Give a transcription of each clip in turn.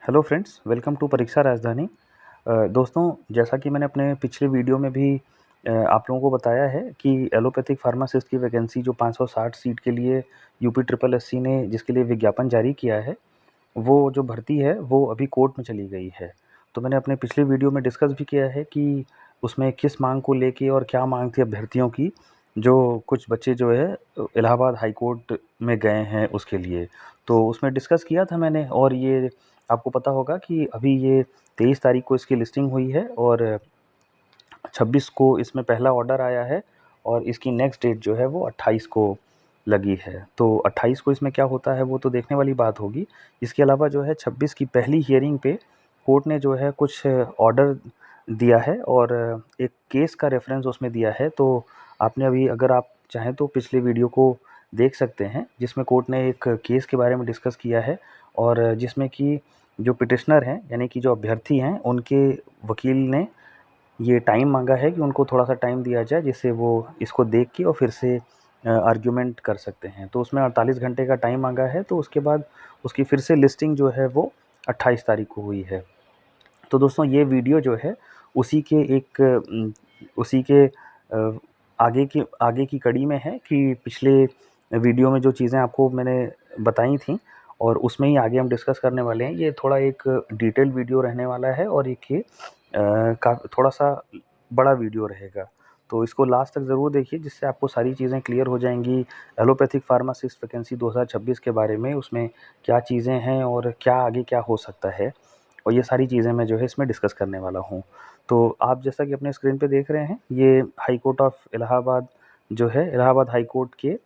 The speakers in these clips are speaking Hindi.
हेलो फ्रेंड्स, वेलकम टू परीक्षा राजधानी। दोस्तों, जैसा कि मैंने अपने पिछले वीडियो में भी आप लोगों को बताया है कि एलोपैथिक फार्मासिस्ट की वैकेंसी जो 560 सीट के लिए यूपी ट्रिपल एससी ने जिसके लिए विज्ञापन जारी किया है, वो जो भर्ती है वो अभी कोर्ट में चली गई है। तो मैंने अपने पिछले वीडियो में डिस्कस भी किया है कि उसमें किस मांग को लेके और क्या मांग थी अभ्यर्थियों की, जो कुछ बच्चे जो है इलाहाबाद हाई कोर्ट में गए हैं उसके लिए। तो उसमें डिस्कस किया था मैंने, और ये आपको पता होगा कि अभी ये 23 तारीख को इसकी लिस्टिंग हुई है और 26 को इसमें पहला ऑर्डर आया है और इसकी नेक्स्ट डेट जो है वो 28 को लगी है। तो 28 को इसमें क्या होता है वो तो देखने वाली बात होगी। इसके अलावा जो है 26 की पहली हियरिंग पे कोर्ट ने जो है कुछ ऑर्डर दिया है और एक केस का रेफरेंस उसमें दिया है। तो आपने अभी, अगर आप चाहें तो पिछले वीडियो को देख सकते हैं, जिसमें कोर्ट ने एक केस के बारे में डिस्कस किया है और जिसमें कि जो पिटिशनर हैं यानी कि जो अभ्यर्थी हैं उनके वकील ने ये टाइम मांगा है कि उनको थोड़ा-सा टाइम दिया जाए जिससे वो इसको देख के और फिर से आर्ग्यूमेंट कर सकते हैं। तो उसमें 48 घंटे का टाइम मांगा है, तो उसके बाद उसकी फिर से लिस्टिंग जो है वो 28 तारीख को हुई है। तो दोस्तों, ये वीडियो जो है उसी के उसी के आगे की कड़ी में है कि पिछले वीडियो में जो चीज़ें आपको मैंने बताई थी और उसमें ही आगे हम डिस्कस करने वाले हैं। ये थोड़ा एक डिटेल्ड वीडियो रहने वाला है और एक ये का थोड़ा-सा बड़ा वीडियो रहेगा। तो इसको लास्ट तक ज़रूर देखिए, जिससे आपको सारी चीज़ें क्लियर हो जाएँगी। एलोपैथिक फार्मासिस्ट वैकेंसी 2026 के बारे में, उसमें क्या चीज़ें हैं और क्या आगे क्या हो सकता है, और ये सारी चीज़ें मैं जो है इसमें डिस्कस करने वाला हूँ। तो आप जैसा कि अपने स्क्रीन पे देख रहे हैं, ये हाई कोर्ट ऑफ इलाहाबाद जो है, इलाहाबाद हाई कोर्ट के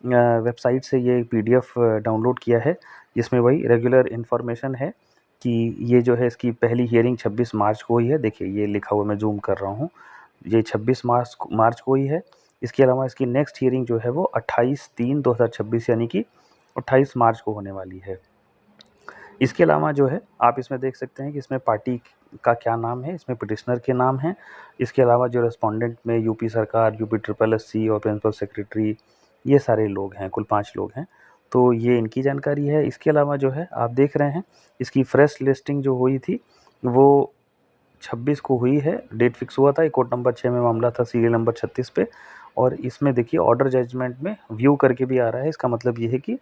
वेबसाइट से ये पीडीएफ डाउनलोड किया है, जिसमें वही रेगुलर इन्फॉर्मेशन है कि ये जो है इसकी पहली हियरिंग 26 मार्च को हुई है। देखिए, ये लिखा हुआ मैं ज़ूम कर रहा हूँ, ये 26 मार्च को हुई है। इसके अलावा इसकी नेक्स्ट हियरिंग जो है वो 28/3/2026 यानी कि 28 मार्च को होने वाली है। इसके अलावा जो है आप इसमें देख सकते हैं कि इसमें पार्टी का क्या नाम है, इसमें पिटिशनर के नाम हैं। इसके अलावा जो रेस्पोंडेंट में यूपी सरकार, यूपी ट्रिपल एससी और प्रिंसिपल सेक्रेटरी, ये सारे लोग हैं, कुल 5 लोग हैं। तो ये इनकी जानकारी है। इसके अलावा जो है आप देख रहे हैं, इसकी फ्रेश लिस्टिंग जो हुई थी वो 26 को हुई है। डेट फिक्स हुआ था, कोर्ट नंबर 6 में मामला था, सीरियल नंबर 36 पे। और इसमें देखिए ऑर्डर जजमेंट में व्यू करके भी आ रहा है। इसका मतलब ये है कि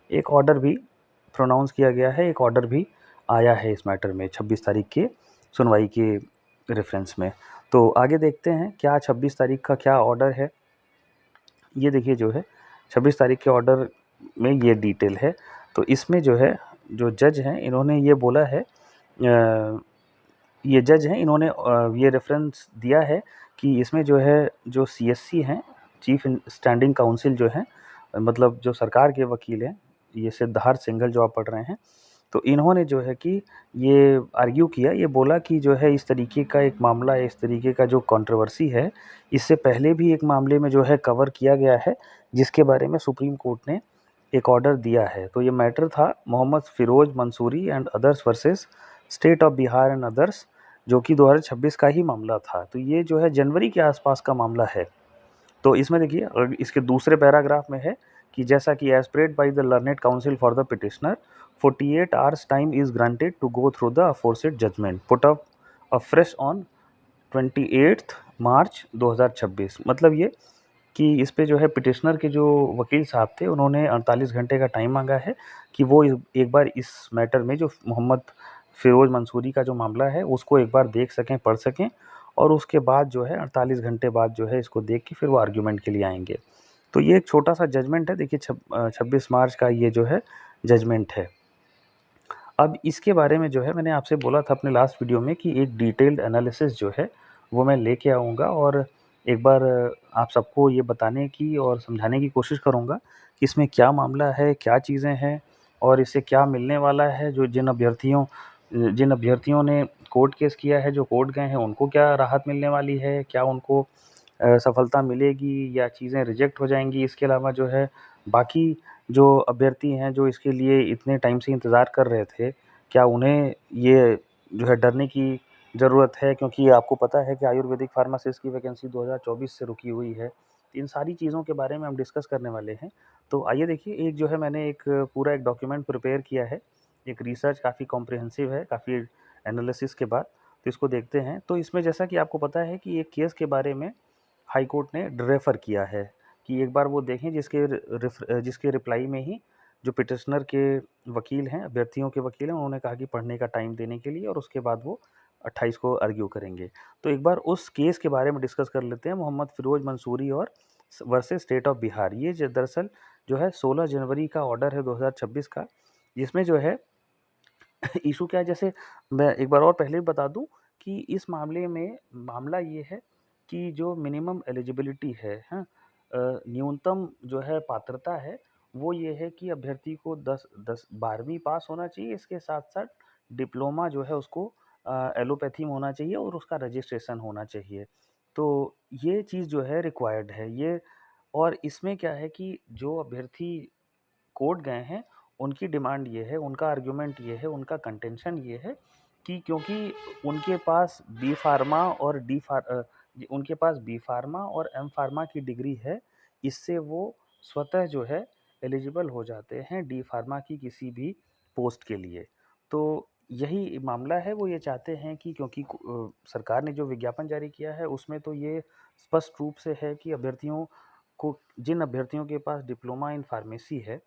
एक ऑर्डर भी प्रोनाउंस किया गया है, एक ऑर्डर भी आया है इस मैटर में 26 तारीख के सुनवाई के रेफरेंस में। तो आगे देखते हैं क्या 26 तारीख का क्या ऑर्डर है। ये देखिए जो है 26 तारीख के ऑर्डर में ये डिटेल है। तो इसमें जो है, जो जज हैं इन्होंने ये बोला है, ये जज हैं इन्होंने ये रेफरेंस दिया है कि इसमें जो है, जो सीएससी हैं, चीफ स्टैंडिंग काउंसिल जो हैं, मतलब जो सरकार के वकील हैं, ये सिद्धार्थ सिंघल जो आप पढ़ रहे हैं, तो इन्होंने जो है कि ये आर्ग्यू किया, ये बोला कि जो है इस तरीके का एक मामला है, इस तरीके का जो कंट्रोवर्सी है, इससे पहले भी एक मामले में जो है कवर किया गया है, जिसके बारे में सुप्रीम कोर्ट ने एक ऑर्डर दिया है। तो ये मैटर था Mohammad Firoz Mansuri and others versus state of Bihar and others, जो कि 2026 का ही मामला था। तो ये जो है जनवरी के आसपास का मामला है। तो इसमें देखिए, और इसके दूसरे पैराग्राफ में है कि जैसा कि as prayed by the learned counsel for the petitioner 48 hours time is granted to go through the aforesaid judgement put up afresh on 28 March 2026। मतलब ये कि इस पे जो है पिटिशनर के जो वकील साहब थे उन्होंने 48 घंटे का टाइम मांगा है कि वो एक बार इस मैटर में जो मोहम्मद फिरोज मंसूरी का जो मामला है उसको एक बार देख सकें, पढ़ सकें, और उसके बाद जो है 48 घंटे बाद जो है इसको देख के फिर वो आर्ग्यूमेंट के लिए आएंगे। तो ये एक छोटा सा जजमेंट है। देखिए 26 मार्च का ये जो है जजमेंट है। अब इसके बारे में जो है मैंने आपसे बोला था अपने लास्ट वीडियो में कि एक डिटेल्ड एनालिसिस जो है वो मैं लेके आऊँगा और एक बार आप सबको ये बताने की और समझाने की कोशिश करूँगा कि इसमें क्या मामला है, क्या चीज़ें हैं और इससे क्या मिलने वाला है। जो जिन अभ्यर्थियों ने कोर्ट केस किया है, जो कोर्ट गए हैं, उनको क्या राहत मिलने वाली है, क्या उनको सफलता मिलेगी या चीज़ें रिजेक्ट हो जाएँगी। इसके अलावा जो है बाकी जो अभ्यर्थी हैं, जो इसके लिए इतने टाइम से इंतज़ार कर रहे थे, क्या उन्हें ये जो है डरने की ज़रूरत है? क्योंकि आपको पता है कि आयुर्वेदिक फार्मासिस्ट की वैकेंसी 2024 से रुकी हुई है। इन सारी चीज़ों के बारे में हम डिस्कस करने वाले हैं। तो आइए देखिए, एक जो है मैंने एक पूरा एक डॉक्यूमेंट प्रिपेयर किया है, एक रिसर्च काफ़ी कॉम्प्रिहेंसिव है, काफ़ी एनालिसिस के बाद। तो इसको देखते हैं। तो इसमें जैसा कि आपको पता है कि एक केस के बारे में हाई कोर्ट ने रेफ़र किया है कि एक बार वो देखें जिसके रिप्लाई में ही जो पिटिशनर के वकील हैं, अभ्यर्थियों के वकील हैं, उन्होंने कहा कि पढ़ने का टाइम देने के लिए, और उसके बाद वो 28 को आर्ग्यू करेंगे। तो एक बार उस केस के बारे में डिस्कस कर लेते हैं, मोहम्मद फिरोज़ मंसूरी और वर्सेस स्टेट ऑफ बिहार। ये दरअसल जो है 16 जनवरी का ऑर्डर है 2026 का, जिसमें जो है इशू क्या है, जैसे मैं एक बार और पहले भी बता दूं कि इस मामले में मामला ये है कि जो मिनिमम एलिजिबिलिटी है, हाँ, न्यूनतम जो है पात्रता है, वो ये है कि अभ्यर्थी को 12वीं पास होना चाहिए। इसके साथ साथ डिप्लोमा जो है उसको एलोपैथी में होना चाहिए और उसका रजिस्ट्रेशन होना चाहिए। तो ये चीज़ जो है रिक्वायर्ड है ये। और इसमें क्या है कि जो अभ्यर्थी कोर्ट गए हैं, उनकी डिमांड ये है, उनका आर्गुमेंट ये है, उनका कंटेंशन ये है कि क्योंकि उनके पास बी फार्मा और उनके पास बी फार्मा और एम फार्मा की डिग्री है, इससे वो स्वतः जो है एलिजिबल हो जाते हैं डी फार्मा की किसी भी पोस्ट के लिए। तो यही मामला है, वो ये चाहते हैं कि क्योंकि सरकार ने जो विज्ञापन जारी किया है उसमें तो ये स्पष्ट रूप से है कि जिन अभ्यर्थियों के पास डिप्लोमा इन फार्मेसी है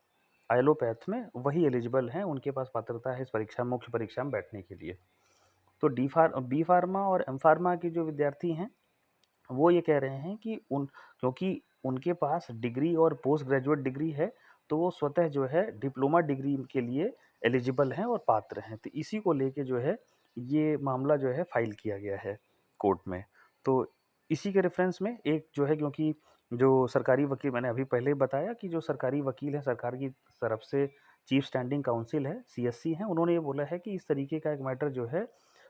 आइलोपैथ में, वही एलिजिबल हैं, उनके पास पात्रता है इस मुख्य परीक्षा में बैठने के लिए। तो बी फार्मा और एम फार्मा के जो विद्यार्थी हैं, वो ये कह रहे हैं कि क्योंकि उनके पास डिग्री और पोस्ट ग्रेजुएट डिग्री है, तो वो स्वतः जो है डिप्लोमा डिग्री के लिए एलिजिबल हैं और पात्र हैं। तो इसी को लेके जो है ये मामला जो है फाइल किया गया है कोर्ट में। तो इसी के रेफरेंस में एक जो है, क्योंकि जो सरकारी वकील, मैंने अभी पहले ही बताया कि जो सरकारी वकील हैं सरकार की तरफ से, चीफ स्टैंडिंग काउंसिल है, सीएससी हैं, उन्होंने ये बोला है कि इस तरीके का एक मैटर जो है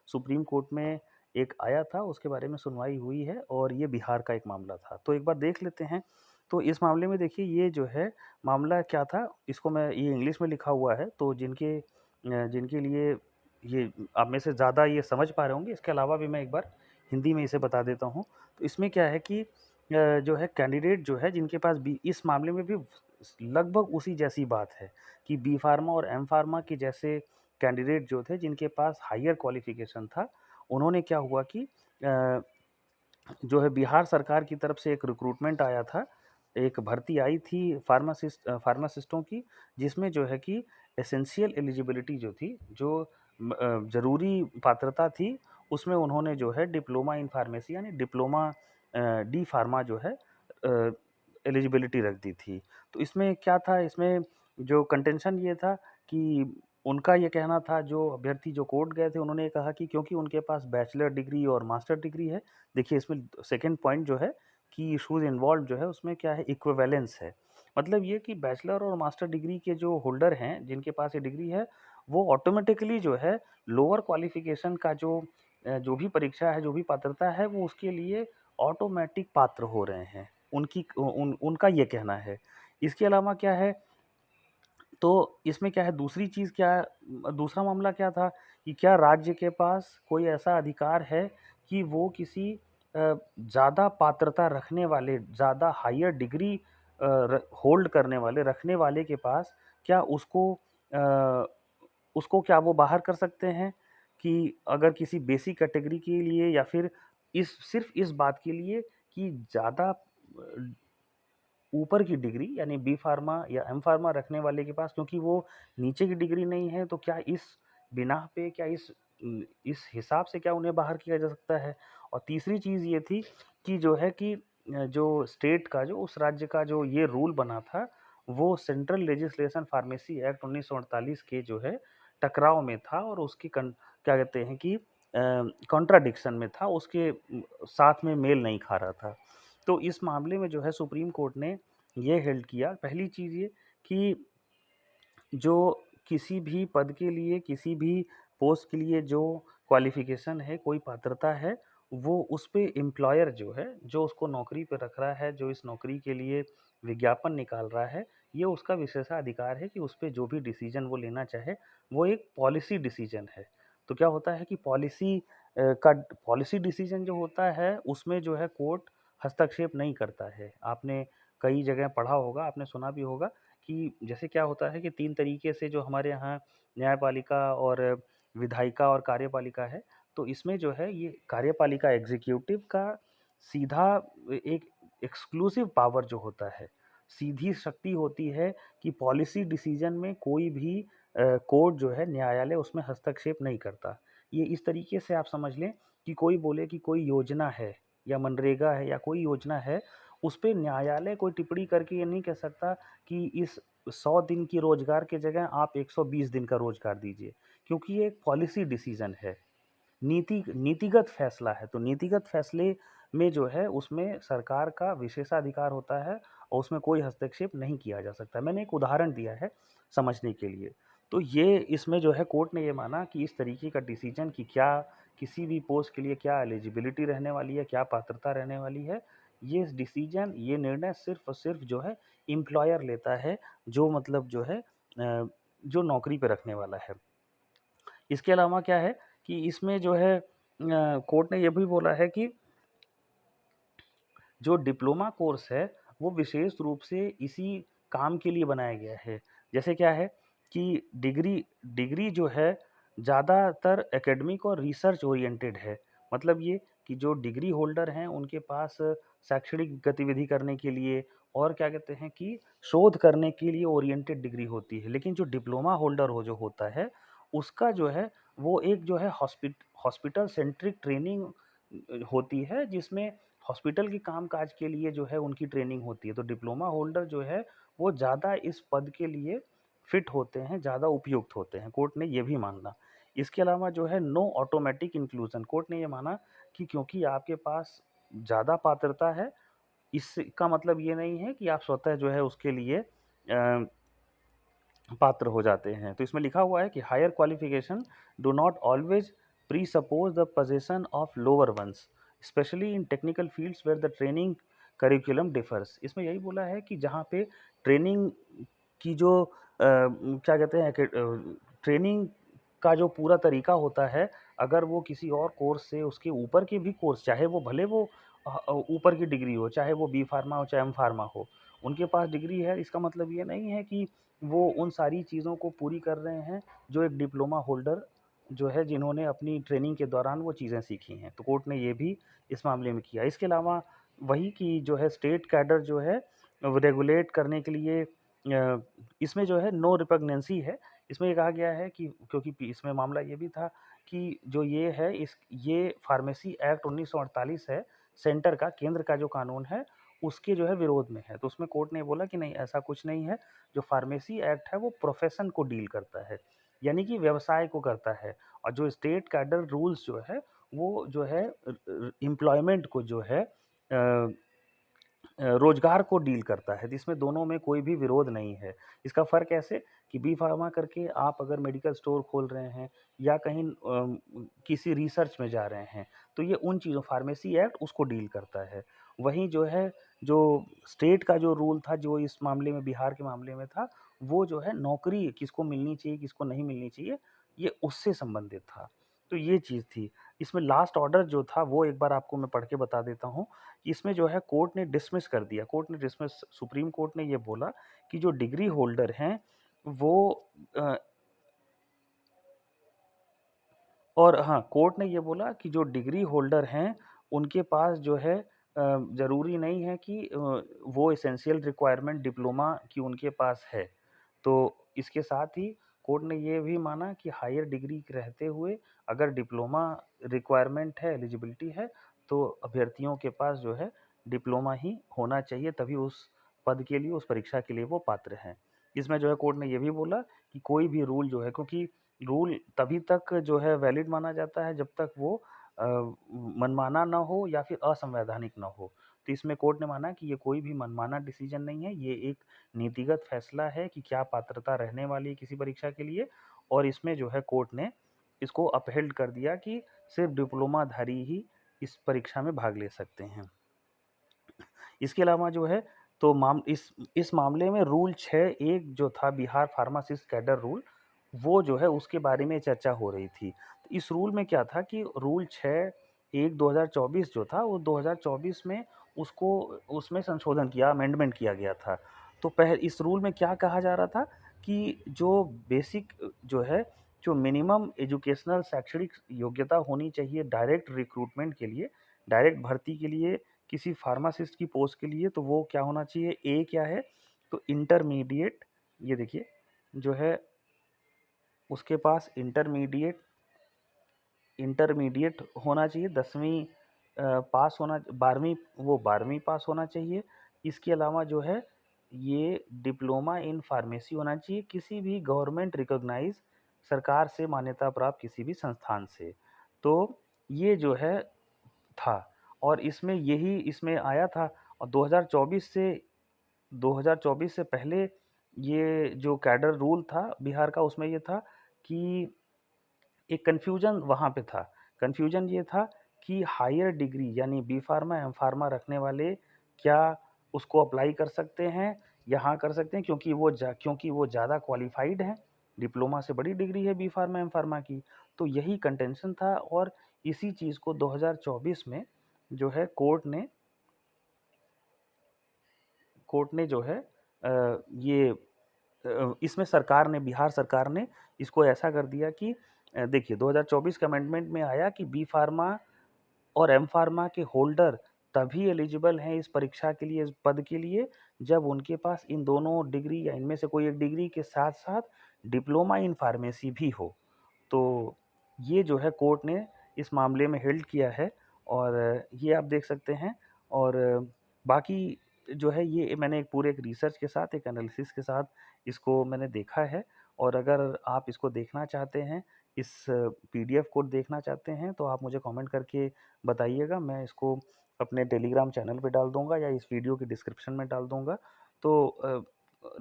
सुप्रीम कोर्ट में एक आया था, उसके बारे में सुनवाई हुई है और ये बिहार का एक मामला था। तो एक बार देख लेते हैं। तो इस मामले में देखिए ये जो है मामला क्या था, इसको मैं, ये इंग्लिश में लिखा हुआ है, तो जिनके लिए ये आप में से ज़्यादा ये समझ पा रहे होंगे, इसके अलावा भी मैं एक बार हिंदी में इसे बता देता हूँ। तो इसमें क्या है कि जो है कैंडिडेट जो है जिनके पास बी, इस मामले में भी लगभग उसी जैसी बात है कि बी फार्मा और एम फार्मा के जैसे कैंडिडेट जो थे जिनके पास हायर क्वालिफिकेशन था, उन्होंने क्या हुआ कि जो है बिहार सरकार की तरफ से एक रिक्रूटमेंट आया था, एक भर्ती आई थी फार्मासिस्टों की, जिसमें जो है कि एसेंशियल एलिजिबिलिटी जो थी, जो ज़रूरी पात्रता थी, उसमें उन्होंने जो है डिप्लोमा इन फार्मेसी यानी डिप्लोमा डी फार्मा जो है एलिजिबिलिटी रख दी थी। तो इसमें क्या था, इसमें जो कंटेंशन ये था कि उनका ये कहना था, जो अभ्यर्थी जो कोर्ट गए थे उन्होंने ये कहा कि क्योंकि उनके पास बैचलर डिग्री और मास्टर डिग्री है। देखिए इसमें सेकंड पॉइंट जो है कि इश्यूज इन्वॉल्व जो है उसमें क्या है, इक्विवेलेंस है। मतलब ये कि बैचलर और मास्टर डिग्री के जो होल्डर हैं जिनके पास ये डिग्री है, वो ऑटोमेटिकली जो है लोअर क्वालिफिकेशन का जो भी परीक्षा है, जो भी पात्रता है, वो उसके लिए ऑटोमेटिक पात्र हो रहे हैं। उनका ये कहना है। इसके अलावा क्या है, तो इसमें क्या है, दूसरा मामला क्या था कि क्या राज्य के पास कोई ऐसा अधिकार है कि वो किसी ज़्यादा पात्रता रखने वाले, ज़्यादा हायर डिग्री होल्ड करने वाले, रखने वाले के पास क्या अ, उसको क्या वो बाहर कर सकते हैं कि अगर किसी बेसिक कैटेगरी के लिए, या फिर सिर्फ इस बात के लिए कि ज़्यादा ऊपर की डिग्री यानी बी फार्मा या एम फार्मा रखने वाले के पास, क्योंकि वो नीचे की डिग्री नहीं है, तो क्या इस बिना पे, क्या इस हिसाब से क्या उन्हें बाहर किया जा सकता है। और तीसरी चीज़ ये थी कि जो है कि जो स्टेट का, जो उस राज्य का जो ये रूल बना था, वो सेंट्रल लेजिस्लेशन फार्मेसी एक्ट 1948 के जो है टकराव में था, और उसकी क्या कहते हैं कि कॉन्ट्राडिक्शन में था, उसके साथ में मेल नहीं खा रहा था। तो इस मामले में जो है सुप्रीम कोर्ट ने ये हेल्ड किया, पहली चीज़ ये कि जो किसी भी पद के लिए, किसी भी पोस्ट के लिए जो क्वालिफ़िकेशन है, कोई पात्रता है, वो उस पे एम्प्लॉयर जो है, जो उसको नौकरी पे रख रहा है, जो इस नौकरी के लिए विज्ञापन निकाल रहा है, ये उसका विशेषाधिकार है कि उस पे जो भी डिसीज़न वो लेना चाहे, वो एक पॉलिसी डिसीज़न है। तो क्या होता है कि पॉलिसी डिसीज़न जो होता है, उसमें जो है कोर्ट हस्तक्षेप नहीं करता है। आपने कई जगह पढ़ा होगा, आपने सुना भी होगा कि जैसे क्या होता है कि 3 तरीके से जो हमारे यहाँ न्यायपालिका और विधायिका और कार्यपालिका है, तो इसमें जो है ये कार्यपालिका एग्ज़ीक्यूटिव का सीधा एक एक्सक्लूसिव पावर जो होता है, सीधी शक्ति होती है कि पॉलिसी डिसीज़न में कोई भी कोर्ट जो है न्यायालय उसमें हस्तक्षेप नहीं करता। ये इस तरीके से आप समझ लें कि कोई बोले कि कोई योजना है या मनरेगा है या कोई योजना है, उस पे न्यायालय कोई टिप्पणी करके ये नहीं कह सकता कि इस 100 दिन की रोज़गार की जगह आप 120 दिन का रोज़गार दीजिए, क्योंकि ये एक पॉलिसी डिसीज़न है। नीतिगत फैसला है, तो नीतिगत फैसले में जो है उसमें सरकार का विशेषाधिकार होता है और उसमें कोई हस्तक्षेप नहीं किया जा सकता। मैंने एक उदाहरण दिया है समझने के लिए। तो ये इसमें जो है कोर्ट ने ये माना कि इस तरीके का डिसीजन कि क्या किसी भी पोस्ट के लिए क्या एलिजिबिलिटी रहने वाली है, क्या पात्रता रहने वाली है, ये डिसीजन, ये निर्णय सिर्फ़ और सिर्फ़ जो है एम्प्लॉयर लेता है, जो मतलब जो है जो नौकरी पे रखने वाला है। इसके अलावा क्या है कि इसमें जो है कोर्ट ने ये भी बोला है कि जो डिप्लोमा कोर्स है, वो विशेष रूप से इसी काम के लिए बनाया गया है। जैसे क्या है कि डिग्री डिग्री जो है ज़्यादातर एकेडमिक और रिसर्च ओरिएंटेड है। मतलब ये कि जो डिग्री होल्डर हैं, उनके पास शैक्षणिक गतिविधि करने के लिए और क्या कहते हैं कि शोध करने के लिए ओरिएंटेड डिग्री होती है। लेकिन जो डिप्लोमा होल्डर हो जो होता है, उसका जो है वो एक जो है हॉस्पिटल सेंट्रिक ट्रेनिंग होती है, जिसमें हॉस्पिटल के काम-काज के लिए जो है उनकी ट्रेनिंग होती है। तो डिप्लोमा होल्डर जो है वो ज़्यादा इस पद के लिए फिट होते हैं, ज़्यादा उपयुक्त होते हैं, कोर्ट ने ये भी माना। इसके अलावा जो है नो ऑटोमैटिक इंक्लूज़न, कोर्ट ने ये माना कि क्योंकि आपके पास ज़्यादा पात्रता है, इसका मतलब ये नहीं है कि आप स्वतः जो है उसके लिए पात्र हो जाते हैं। तो इसमें लिखा हुआ है कि higher qualification do not always presuppose the position of lower ones, specially in technical fields where the training curriculum differs. इसमें यही बोला है कि जहाँ पे ट्रेनिंग की जो क्या कहते हैं कि ट्रेनिंग का जो पूरा तरीका होता है, अगर वो किसी और कोर्स से उसके ऊपर के भी कोर्स, चाहे वो भले वो ऊपर की डिग्री हो, चाहे वो बी फार्मा हो, चाहे एम फार्मा हो, उनके पास डिग्री है, इसका मतलब ये नहीं है कि वो उन सारी चीज़ों को पूरी कर रहे हैं जो एक डिप्लोमा होल्डर जो है जिन्होंने अपनी ट्रेनिंग के दौरान वो चीज़ें सीखी हैं। तो कोर्ट ने ये भी इस मामले में किया। इसके अलावा वही कि जो है स्टेट कैडर जो है रेगुलेट करने के लिए इसमें जो है नो रिपग्नेंसी है। इसमें ये कहा गया है कि क्योंकि इसमें मामला ये भी था कि जो ये है ये फार्मेसी एक्ट 1948 है, सेंटर का, केंद्र का जो कानून है, उसके जो है विरोध में है। तो उसमें कोर्ट ने बोला कि नहीं, ऐसा कुछ नहीं है। जो फार्मेसी एक्ट है वो प्रोफ़ेशन को डील करता है, यानी कि व्यवसाय को करता है। और जो स्टेट कैडर रूल्स जो है, वो जो है एम्प्लॉयमेंट को जो है रोज़गार को डील करता है। तो इसमें दोनों में कोई भी विरोध नहीं है। इसका फ़र्क ऐसे कि बी फार्मा करके आप अगर मेडिकल स्टोर खोल रहे हैं या कहीं किसी रिसर्च में जा रहे हैं, तो ये उन चीज़ों, फार्मेसी एक्ट उसको डील करता है। वहीं जो है, जो स्टेट का जो रूल था, जो इस मामले में बिहार के मामले में था, वो जो है नौकरी किसको मिलनी चाहिए, किसको नहीं मिलनी चाहिए, ये उससे संबंधित था। तो ये चीज़ थी। इसमें लास्ट ऑर्डर जो था वो एक बार आपको मैं पढ़ के बता देता हूँ। इसमें जो है कोर्ट ने डिसमिस कर दिया। कोर्ट ने डिसमिस सुप्रीम कोर्ट ने ये बोला कि जो डिग्री होल्डर हैं वो अ, और हाँ, कोर्ट ने ये बोला कि जो डिग्री होल्डर हैं, उनके पास जो है ज़रूरी नहीं है कि वो एसेंशियल रिक्वायरमेंट डिप्लोमा की उनके पास है। तो इसके साथ ही कोर्ट ने ये भी माना कि हायर डिग्री रहते हुए अगर डिप्लोमा रिक्वायरमेंट है, एलिजिबिलिटी है, तो अभ्यर्थियों के पास जो है डिप्लोमा ही होना चाहिए, तभी उस पद के लिए, उस परीक्षा के लिए वो पात्र हैं। इसमें जो है कोर्ट ने ये भी बोला कि कोई भी रूल जो है, क्योंकि रूल तभी तक जो है वैलिड माना जाता है जब तक वो मनमाना ना हो या फिर असंवैधानिक ना हो। तो इसमें कोर्ट ने माना कि ये कोई भी मनमाना डिसीजन नहीं है, ये एक नीतिगत फैसला है कि क्या पात्रता रहने वाली है किसी परीक्षा के लिए, और इसमें जो है कोर्ट ने इसको अपहेल्ड कर दिया कि सिर्फ डिप्लोमाधारी ही इस परीक्षा में भाग ले सकते हैं। इसके अलावा जो है, तो इस मामले में रूल 6(1) जो था, बिहार फार्मासिस्ट कैडर रूल, वो जो है उसके बारे में चर्चा हो रही थी। तो इस रूल में क्या था कि रूल 6(1) 2024 जो था, वो 2024 में उसको उसमें संशोधन किया, अमेंडमेंट किया गया था। तो इस रूल में क्या कहा जा रहा था कि जो बेसिक जो है, जो मिनिमम एजुकेशनल शैक्षणिक योग्यता होनी चाहिए डायरेक्ट रिक्रूटमेंट के लिए, डायरेक्ट भर्ती के लिए किसी फार्मासिस्ट की पोस्ट के लिए, तो वो क्या होना चाहिए, ए क्या है, तो इंटरमीडिएट, ये देखिए जो है उसके पास इंटरमीडिएट होना चाहिए, 10वीं पास होना, 12वीं, वो 12वीं पास होना चाहिए। इसके अलावा जो है ये डिप्लोमा इन फार्मेसी होना चाहिए किसी भी गवर्नमेंट रिकॉग्नाइज सरकार से मान्यता प्राप्त किसी भी संस्थान से। तो ये जो है था, और इसमें यही इसमें आया था। और 2024 से पहले ये जो कैडर रूल था बिहार का, उसमें ये था कि एक कन्फ्यूजन वहाँ पे था। कन्फ्यूजन ये था कि हायर डिग्री यानी बी फार्मा, एम फार्मा रखने वाले क्या उसको अप्लाई कर सकते हैं, यहाँ कर सकते हैं, क्योंकि वो ज़्यादा क्वालिफाइड हैं, डिप्लोमा से बड़ी डिग्री है बी फार्मा, एम फार्मा की। तो यही कंटेंशन था, और इसी चीज़ को 2024 में जो है कोर्ट ने जो है ये इसमें बिहार सरकार ने इसको ऐसा कर दिया कि देखिए 2024 के अमेंडमेंट में आया कि बी फार्मा और एम फार्मा के होल्डर तभी एलिजिबल हैं इस परीक्षा के लिए, इस पद के लिए, जब उनके पास इन दोनों डिग्री या इनमें से कोई एक डिग्री के साथ साथ डिप्लोमा इन फार्मेसी भी हो। तो ये जो है कोर्ट ने इस मामले में हेल्ड किया है, और ये आप देख सकते हैं। और बाकी जो है ये मैंने एक रिसर्च के साथ, एक एनालिसिस के साथ इसको मैंने देखा है। और अगर आप इसको देखना चाहते हैं, इस पीडीएफ को देखना चाहते हैं, तो आप मुझे कमेंट करके बताइएगा। मैं इसको अपने टेलीग्राम चैनल पे डाल दूँगा या इस वीडियो के डिस्क्रिप्शन में डाल दूँगा। तो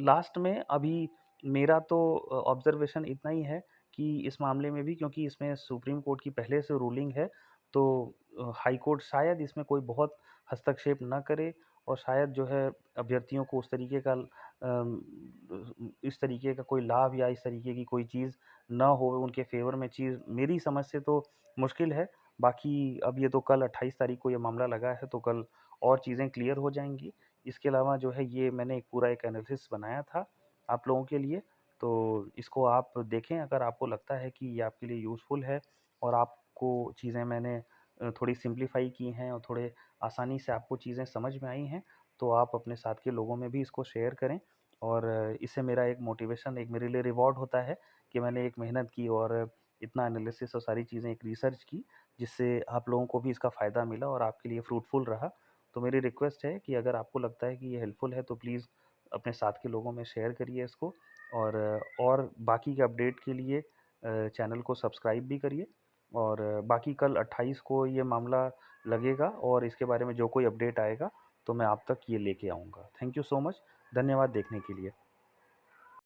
लास्ट में अभी मेरा तो ऑब्ज़र्वेशन इतना ही है कि इस मामले में भी, क्योंकि इसमें सुप्रीम कोर्ट की पहले से रूलिंग है, तो हाई कोर्ट शायद इसमें कोई बहुत हस्तक्षेप ना करे, और शायद जो है अभ्यर्थियों को इस तरीके का कोई लाभ या इस तरीके की कोई चीज़ ना हो उनके फ़ेवर में चीज़, मेरी समझ से तो मुश्किल है। बाकी अब ये तो कल 28 तारीख को ये मामला लगा है, तो कल और चीज़ें क्लियर हो जाएँगी। इसके अलावा जो है ये मैंने एक पूरा एक एनालिसिस बनाया था आप लोगों के लिए, तो इसको आप देखें। अगर आपको लगता है कि ये आपके लिए यूज़फुल है, और आपको चीज़ें मैंने थोड़ी सिम्प्लीफ़ाई की हैं, और थोड़े आसानी से आपको चीज़ें समझ में आई हैं, तो आप अपने साथ के लोगों में भी इसको शेयर करें। और इससे मेरा एक मोटिवेशन, एक मेरे लिए रिवॉर्ड होता है कि मैंने एक मेहनत की और इतना एनालिसिस और सारी चीज़ें एक रिसर्च की, जिससे आप लोगों को भी इसका फ़ायदा मिला और आपके लिए फ्रूटफुल रहा। तो मेरी रिक्वेस्ट है कि अगर आपको लगता है कि ये हेल्पफुल है, तो प्लीज़ अपने साथ के लोगों में शेयर करिए इसको। और बाकी के अपडेट के लिए चैनल को सब्सक्राइब भी करिए। और बाकी कल 28 को ये मामला लगेगा, और इसके बारे में जो कोई अपडेट आएगा तो मैं आप तक ये लेके आऊँगा। Thank you so much. धन्यवाद देखने के लिए।